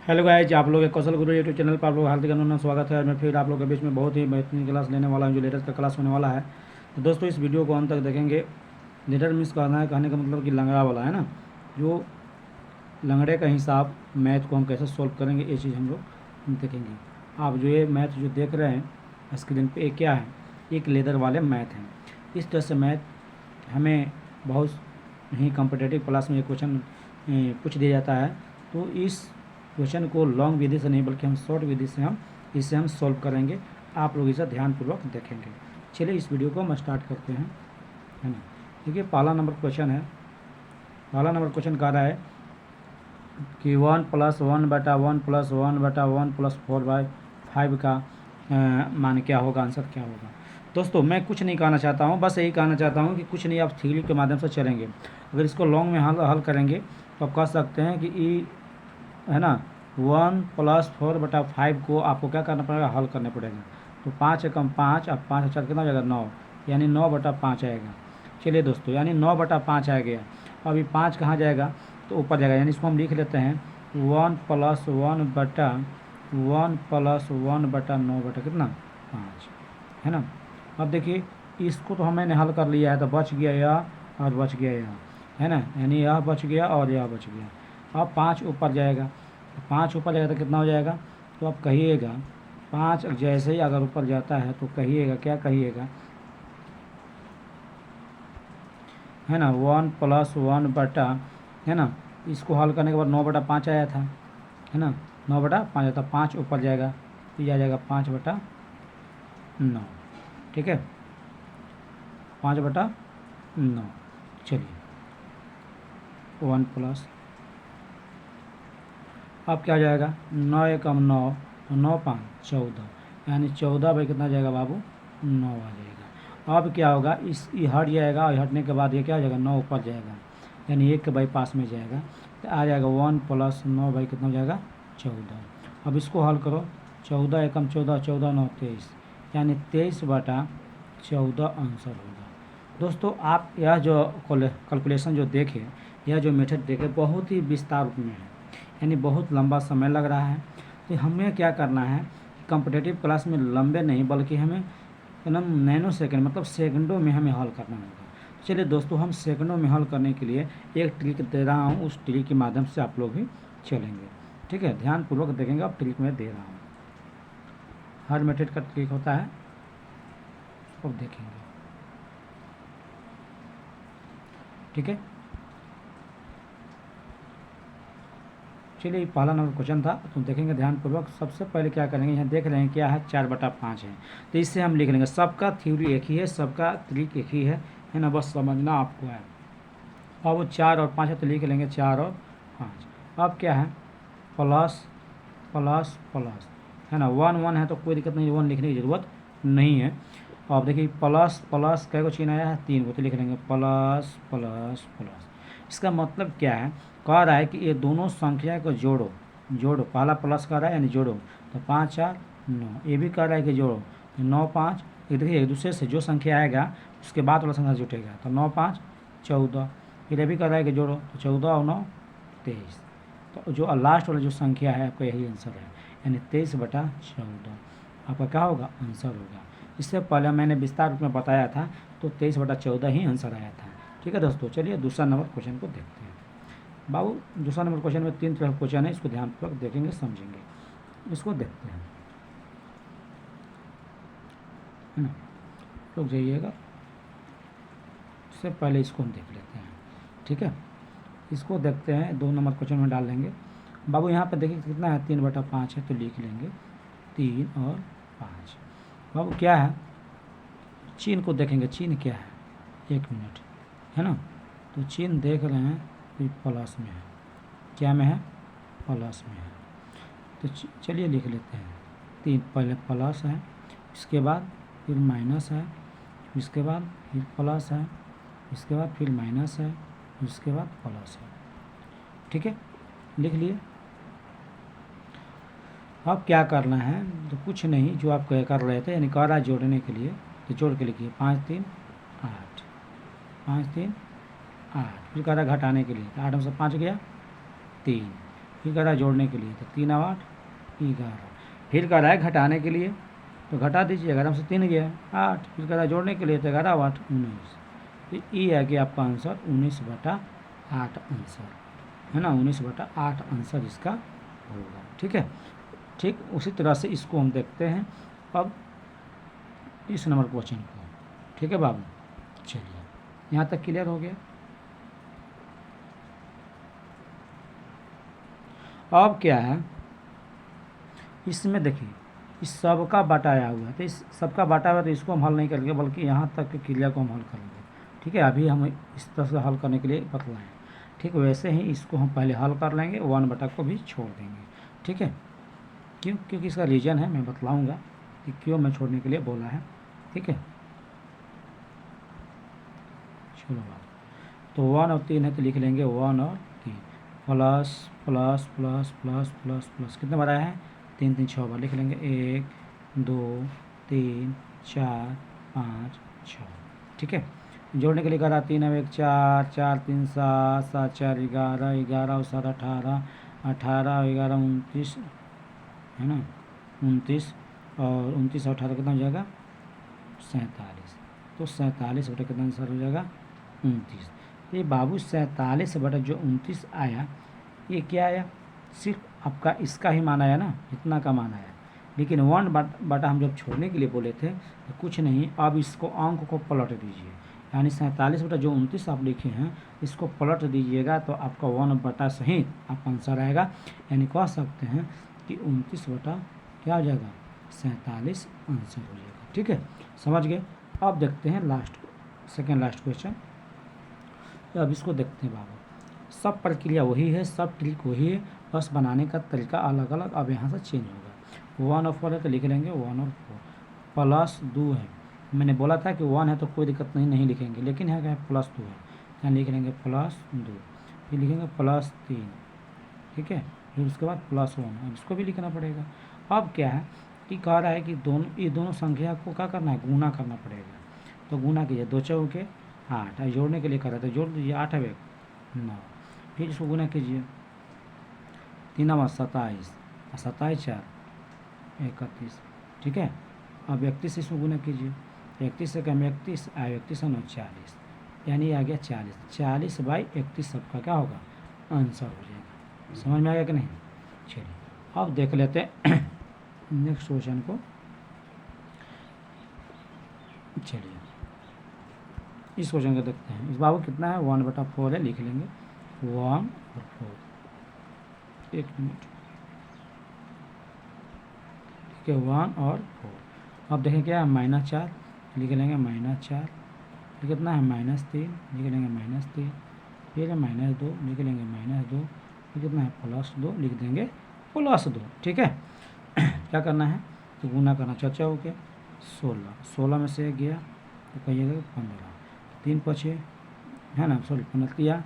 Hello guys, आप लोग के कौशल गुरु यूट्यूब चैनल पर आप लोग हार्दिक अभिनंदन, स्वागत है। मैं फिर आप लोग के बीच में बहुत ही बेहतरीन क्लास लेने वाला हूँ, जो लेटर का क्लास होने वाला है। तो दोस्तों, इस वीडियो को अंत तक देखेंगे। लेटर मीन्स कहना है, कहने का मतलब कि लंगड़ा वाला है ना, जो लंगड़े का हिसाब मैथ को हम कैसे सॉल्व करेंगे, ये चीज़ हम लोग देखेंगे। आप जो ये मैथ जो देख रहे हैं स्क्रीन पे, ये क्या है? एक लेदर वाले मैथ हैं। इस तरह से मैथ हमें बहुत ही कॉम्पिटेटिव क्लास में ये क्वेश्चन पूछ दिया जाता है। तो इस क्वेश्चन को लॉन्ग विधि से नहीं बल्कि हम शॉर्ट विधि से हम सॉल्व करेंगे। आप लोग इसे ध्यानपूर्वक देखेंगे। चलिए इस वीडियो को हम स्टार्ट करते हैं, है ना। देखिए, पहला नंबर क्वेश्चन है। पहला नंबर क्वेश्चन कह रहा है कि 1+1/1+1/1+4/5 का मान क्या होगा, आंसर क्या होगा। दोस्तों, मैं कुछ नहीं कहना चाहता हूँ, बस यही कहना चाहता हूँ कि कुछ नहीं, आप थ्योरी के माध्यम से चलेंगे। अगर इसको लॉन्ग में हल करेंगे तो आप कह सकते हैं कि है ना, 1+4/5 को आपको क्या करना पड़ेगा, हल करना पड़ेगा। तो 5 एकम 5, अब 5 अच्छा कितना हो जाएगा, 9, यानी 9/5 आएगा। चलिए दोस्तों, यानी 9/5 आ गया। अभी 5 कहाँ जाएगा, तो ऊपर जाएगा, यानी इसको हम लिख लेते हैं 1+1/9 बटा कितना, 5, है ना। अब देखिए, इसको तो हमने हल कर लिया है, तो बच गया यह और बच गया यह, है ना, यानी यह बच गया और यह बच गया। अब 5 ऊपर जाएगा, 5 ऊपर जाएगा तो कितना हो जाएगा, तो आप कहिएगा 5 जैसे ही अगर ऊपर जाता है तो कहिएगा, क्या कहिएगा, है ना, 1+1 बटा, है ना, इसको हल करने के बाद 9/5 आया था, है ना, 9/5 आता, 5 ऊपर जाएगा तो यह आ जाएगा 5/9, ठीक है, 5/9। चलिए 1+, अब क्या हो जाएगा, 9 एकम 9, 9×5 14, यानी 14 भाई कितना जाएगा बाबू, 9 आ जाएगा। अब क्या होगा, इस ये हट जाएगा, और हटने के बाद ये क्या हो जाएगा, 9 ऊपर जाएगा, यानी 1 के भाई पास में जाएगा, तो आ जाएगा 1+9 भाई कितना हो जाएगा, 14। अब इसको हल करो, 14 एकम 14, 14×9 23, यानी 23/14 आंसर होगा। दोस्तों, आप यह जो कैलकुलेशन जो देखें, यह जो मेथड देखें, बहुत ही विस्तार रूप में है, यानी बहुत लंबा समय लग रहा है। तो हमें क्या करना है, कॉम्पिटिटिव क्लास में लंबे नहीं बल्कि हमें एकदम नैनो सेकंड मतलब सेकंडों में हमें हल करना होगा। चलिए दोस्तों, हम सेकंडों में हल करने के लिए एक ट्रिक दे रहा हूँ, उस ट्रिक के माध्यम से आप लोग भी चलेंगे, ठीक है। ध्यानपूर्वक देखेंगे, अब ट्रिक मैं दे रहा हूँ। हर मेथड का ट्रिक होता है, अब देखेंगे, ठीक है। चलिए, पहला नंबर क्वेश्चन था, तो देखेंगे ध्यानपूर्वक। सबसे पहले क्या करेंगे, यहाँ देख रहे हैं क्या है, 4/5 है, तो इससे हम लिख लेंगे। सबका थ्योरी एक ही है, सबका ट्रिक एक ही है ना, बस समझना आपको है। अब वो 4 और 5 है, तो लिख लेंगे 4 और 5। अब क्या है, प्लस प्लस प्लस, है ना, 1 1 है तो कोई दिक्कत नहीं, 1 लिखने की ज़रूरत नहीं है। अब देखिए, प्लस प्लस कै को चिन्ह आया है, 3 को, तो लिख लेंगे प्लस प्लस प्लस। इसका मतलब क्या है, कह रहा है कि ये दोनों संख्या को जोड़ो, जोड़ो, पहला प्लस कर रहा है यानी जोड़ो, तो 5 4 9। ये भी कह रहा है कि जोड़ो, तो 9 5, ये देखिए एक दूसरे से जो संख्या आएगा उसके बाद वाला संख्या जुटेगा, तो 9 5 14। फिर ये भी कह रहा है कि जोड़ो, तो 14 और 9 23। तो जो लास्ट वाला जो संख्या है आपका यही आंसर है, यानी 23/14 आपका क्या होगा, आंसर होगा। इससे पहले मैंने विस्तार रूप में बताया था, तो 23/14 ही आंसर आया था, ठीक है दोस्तों। चलिए दूसरा नंबर क्वेश्चन को देखते हैं। बाबू, दूसरा नंबर क्वेश्चन में 3 तरह का क्वेश्चन है, इसको ध्यानपूर्वक देखेंगे, समझेंगे। इसको देखते हैं, है ना, रुक जाइएगा, इससे पहले इसको हम देख लेते हैं, ठीक है। इसको देखते हैं, 2 नंबर क्वेश्चन में डाल देंगे। बाबू यहाँ पर देखिए कितना है, 3/5 है, तो लिख लेंगे 3 और 5। बाबू क्या है, चिन्ह को देखेंगे, चिन्ह क्या है, 1 मिनट, है ना। तो चिन्ह देख रहे हैं, तो प्लस में है, क्या में है, प्लस में है। तो चलिए लिख लेते हैं, 3 पहले प्लस है, इसके बाद फिर माइनस है, इसके बाद फिर प्लस है, इसके बाद फिर माइनस है, इसके बाद प्लस है, ठीक है, लिख लिए। अब क्या करना है, तो कुछ नहीं, जो आप कर रहे थे, यानी कह रहा है जोड़ने के लिए, तो जोड़ के लिखिए 5 3 8, 5 3 8। फिर कह रहा है घटाने के लिए, तो 8 में से 5 गया 3, फिर कह रहा है जोड़ने के लिए, तो 3 और 8 11। फिर कह रहा है घटाने के लिए, तो घटा दीजिए, 11 से 3 गया 8। फिर कह रहा है जोड़ने के लिए, तो 11 और 8 19। तो ये है कि आपका आंसर 19/8 आंसर है ना, 19/8 आंसर इसका होगा। ठीक है, ठीक उसी तरह से इसको हम देखते हैं अब इस नंबर क्वेश्चन को। ठीक है बाबू, चलिए यहाँ तक क्लियर हो गया। अब क्या है इसमें, देखिए इस सब का बटाया हुआ है, तो इस सब का बाटा हुआ, तो इसको हम हल नहीं करेंगे, बल्कि यहाँ तक के क्रिया को हम हल करेंगे। ठीक है, अभी हम इस तरह से हल करने के लिए बतलाएं। ठीक, वैसे ही इसको हम पहले हल कर लेंगे, 1 को भी छोड़ देंगे। ठीक है, क्यों? क्योंकि इसका रीज़न है, मैं बतलाऊँगा कि क्यों मैं छोड़ने के लिए बोला है। ठीक है, चलो बात, तो 1 और 3 है, तो लिख लेंगे 1 और 3 plus plus plus plus plus plus, कितने बार आया है? 3 3 6 बार लिख लेंगे। 1 2 3 4 5 6। ठीक है, जोड़ने के लिए करा 3 और 1 4 4 3 7 7 4 11 11 और 7 18 18 और 11 29 है ना, 29 और 29 और 18 कितना हो जाएगा? 47। तो 47 बटा कितना आंसर हो जाएगा? 29। ये बाबू 47 बटा जो 29 आया, ये क्या आया? सिर्फ आपका इसका ही मान आया ना, इतना का मान आया। लेकिन 1 बटा हम जब छोड़ने के लिए बोले थे तो कुछ नहीं, अब इसको अंक को पलट दीजिए, यानी 47 बटा जो 29 आप लिखे हैं इसको पलट दीजिएगा, तो आपका 1 बटा सहित आपका आंसर आएगा। यानी कह सकते हैं कि 29 बटा क्या हो जाएगा? 47 आंसर हो जाएगा। ठीक है, समझ गए। अब देखते हैं सेकेंड लास्ट क्वेश्चन। तो अब इसको देखते हैं बाबू, सब प्रक्रिया वही है, सब ट्रिक वही है, बस बनाने का तरीका अलग अलग अब यहाँ से चेंज होगा। 1 और 4 है, तो लिख लेंगे 1 और 4 प्लस 2 है। मैंने बोला था कि 1 है तो कोई दिक्कत नहीं लिखेंगे, लेकिन है क्या? प्लस 2 है, यहाँ लिख लेंगे प्लस 2, फिर लिखेंगे प्लस 3। ठीक है, फिर उसके बाद प्लस 1, अब इसको भी लिखना पड़ेगा। अब क्या है कि कह रहा है कि ये दोनों संख्या को क्या करना है? गुना करना पड़ेगा। तो गुना कीजिए, 2 चौके 8, जोड़ने के लिए कर रहा था, जोड़ दीजिए, 8 है 9, फिर इसको गुना कीजिए, 3 और 27 और 27 4 31। ठीक है, अब 31 से इसको गुना कीजिए, 31 से कम 31 और 31 और 9 40, यानी आ गया 40। 40/31 सबका क्या होगा? आंसर हो जाएगा। समझ में आ गया कि नहीं? चलिए अब देख लेते हैं नेक्स्ट क्वेश्चन को। चलिए इस क्वेश्चन को देखते हैं। इस बाबू कितना है? 1/4 है, लिख लेंगे 1 और 4। एक मिनट, ठीक है, 1 और 4। अब देखें क्या है? -4 लिख लेंगे, -4। फिर कितना है? -3 लिख लेंगे, -3। फिर है -2 लिख लेंगे, -2। फिर कितना है? +2 लिख देंगे, +2। ठीक है, क्या करना है? तो गुना करना, 4 चौके 16, 16 में से 1 गया तो कहिएगा 15, 3 बचे है ना, सॉरी 15,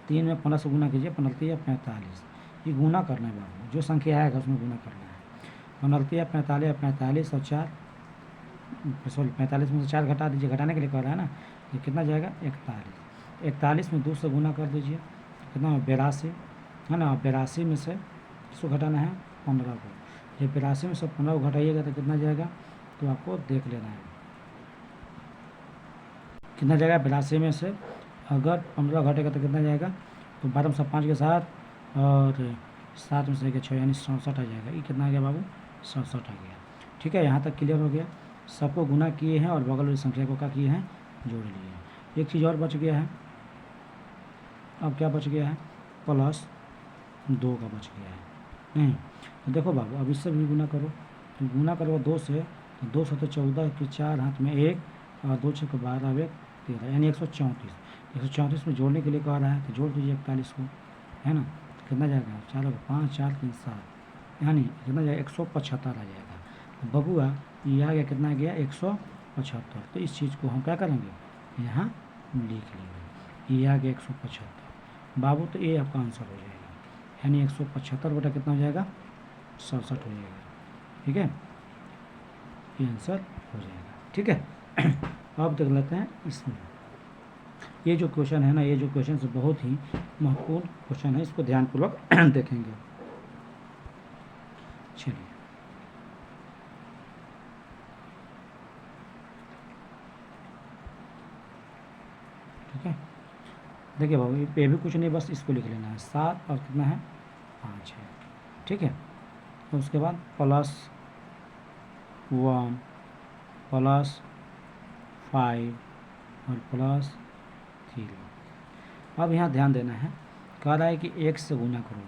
3 में 15 से गुना कीजिए, 15 45। ये गुना करना है बाबू, जो संख्या आएगा उसमें गुना करना है। 15 45, 45 और 4, सॉरी 45 में से 4 घटा दीजिए, घटाने के लिए कह रहा है ना, ये कितना जाएगा? 41। 41 में 2 से गुना कर दीजिए, कितना 82 है ना, 82 में से इसको घटाना है 15 को। ये 82 में से 15 को घटाइएगा तो कितना जाएगा? तो आपको देख लेना है कितना जाएगा। 82 में से अगर 15 घटेगा तो कितना जाएगा? तो 12 में से 5 के साथ और 7 में से 6, यानी 67 आ जाएगा। ये कितना आ गया बाबू? 67 आ गया। ठीक है, यहाँ तक क्लियर हो गया। सबको गुना किए हैं और बगल वाली संख्या को क्या किए हैं? जोड़ लिए हैं। एक चीज़ और बच गया है, अब क्या बच गया है? +2 का बच गया है। नहीं तो देखो बाबू, अब इससे भी गुना करो, तो गुना करो 2 से, तो 2 से तो 14 के 4 हाथ में 1 और 2 6 12 और 1 13, यानी 134। 134 में जोड़ने के लिए कह रहा है, तो जोड़ दीजिए 41 को, है ना, तो कितना जाएगा? 4 5 4 3 7, यानी कितना जाएगा? 175 आ जाएगा। तो बबुआ ये आ गया, कितना गया? 175। तो इस चीज़ को हम क्या करेंगे? यहाँ लिख लेंगे, ये आ गया 175 बाबू। तो ये आपका आंसर हो जाएगा, यानी 175 बटा कितना हो जाएगा? 67 हो जाएगा। ठीक है, ये आंसर हो जाएगा। ठीक है, अब देख लेते हैं इसमें ये जो क्वेश्चन है ना, ये जो क्वेश्चन से बहुत ही महत्वपूर्ण क्वेश्चन है, इसको ध्यानपूर्वक देखेंगे। चलिए ठीक है, देखिए बाबू ये भी कुछ नहीं, बस इसको लिख लेना है 7 और कितना है 5 है, ठीक है। तो उसके बाद +1 +5 और +3। अब यहाँ ध्यान देना है, कह रहा है कि 1 से गुना करो,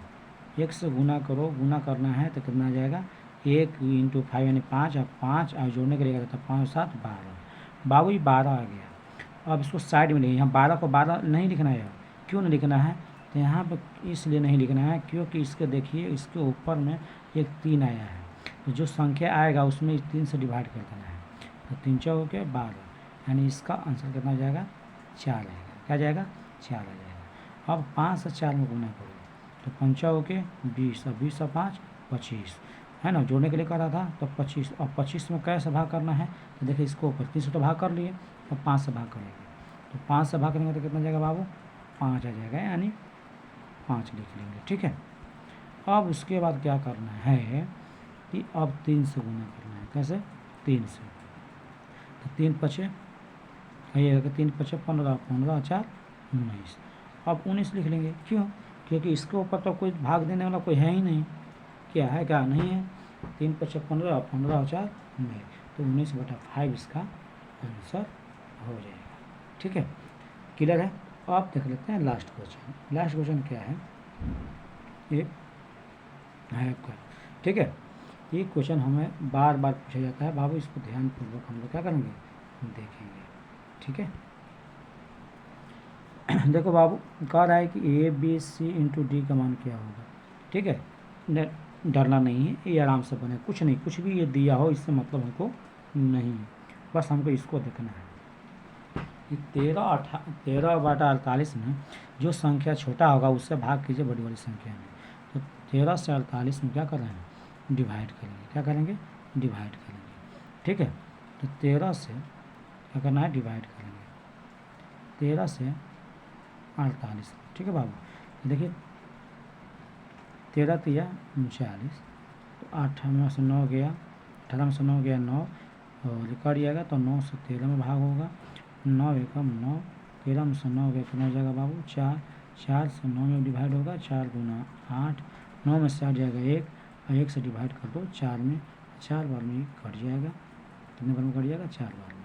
1 से गुना करो, गुना करना है तो कितना आ जाएगा 1 × 5 यानी 5 और 5 और जोड़ने के लिए रहता 5 7 12। बाबू ये 12 आ गया। अब इसको साइड में लिखिए, यहाँ 12 को 12 नहीं लिखना है। क्यों नहीं लिखना है, तो यहाँ पर इसलिए नहीं लिखना है क्योंकि इसके देखिए इसके ऊपर में एक 3 आया है, तो जो संख्या आएगा उसमें 3 से डिवाइड कर देना है, तो 3 चौके के 12, यानी इसका आंसर कितना आ जाएगा 4 आएगा। क्या जाएगा 4 आ जाएगा। अब 5 से 4 में गुना करो तो 5 चौके 20 और 20 और 5 25 है ना, जोड़ने के लिए कर रहा था तो 25, और 25 में कैसे भाग करना है, तो देखिए इसको ऊपर 3 से तो भाग कर लिए, और 5 से भाग करेंगे, तो 5 से भाग करेंगे तो कितना जाएगा बाबू 5 आ जाएगा, यानी 5 लिख लेंगे, ठीक है। अब उसके बाद क्या करना है कि अब 3 से गुना करना है, कैसे 3 से, तो 3 पचे ये 3 पचे 15, 15 4 19, अब 19 लिख लेंगे। क्यों, क्योंकि इसके ऊपर तो कोई भाग देने वाला कोई है ही नहीं, क्या है क्या नहीं है, 3 पचे 15, 15 4 19, तो 19/5 इसका आंसर हो जाएगा, ठीक है। क्लियर है। अब देख लेते हैं लास्ट क्वेश्चन। लास्ट क्वेश्चन क्या है, ये है आपका, ठीक है। ये क्वेश्चन हमें बार बार पूछा जाता है बाबू, इसको ध्यानपूर्वक हम लोग क्या करेंगे देखेंगे, ठीक है। देखो बाबू कह रहा है कि ABC × D का मान क्या होगा, ठीक है। डरना नहीं है, ये आराम से बने, कुछ नहीं, कुछ भी ये दिया हो इससे मतलब हमको नहीं है, बस हमको इसको देखना है। 13/48 में जो संख्या छोटा होगा उससे भाग कीजिए बड़ी वाली संख्या में, तो 13 से 48 में क्या कर रहे हैं डिवाइड करेंगे, क्या करेंगे डिवाइड करेंगे, ठीक है। तो 13 से क्या करना है डिवाइड करेंगे 13 से 48, ठीक है बाबू। देखिए 13 3 39, तो 8 में से 9 गया, 18 में से 9 गया 9, और कट जाएगा तो 9 से 13 में भाग होगा, 9 एकम 9, 13 में से 9 गया कितना हो जाएगा बाबू 4, 4 से 9 में डिवाइड होगा 4 × 8, 9 में से 8 जाएगा 1, और 1 से डिवाइड कर दो 4 में, 4 बार में कट जाएगा, कितने बार में कट जाएगा 4 बार में,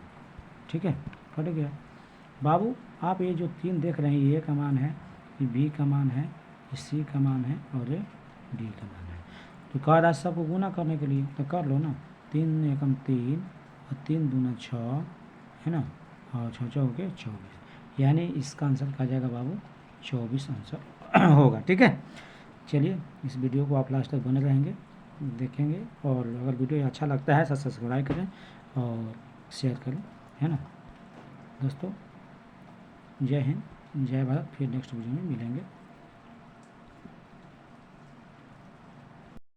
ठीक है कट गया। बाबू आप ये जो 3 देख रहे हैं, ये का मान है, ये B का मान है, ये C का मान है, और ये D का मान है। तो कह रहा है सबको गुना करने के लिए, तो कर लो ना, 3 एकम 3 और 3 दूना 6 है ना, और 6 चौके 24, यानी इसका आंसर कहा जाएगा बाबू 24 आंसर होगा, ठीक है। चलिए इस वीडियो को आप लास्ट तक बने रहेंगे, देखेंगे, और अगर वीडियो अच्छा लगता है सब्सक्राइब करें और शेयर करें, है ना दोस्तों। जय हिंद, जय भारत। फिर नेक्स्ट वीडियो में मिलेंगे।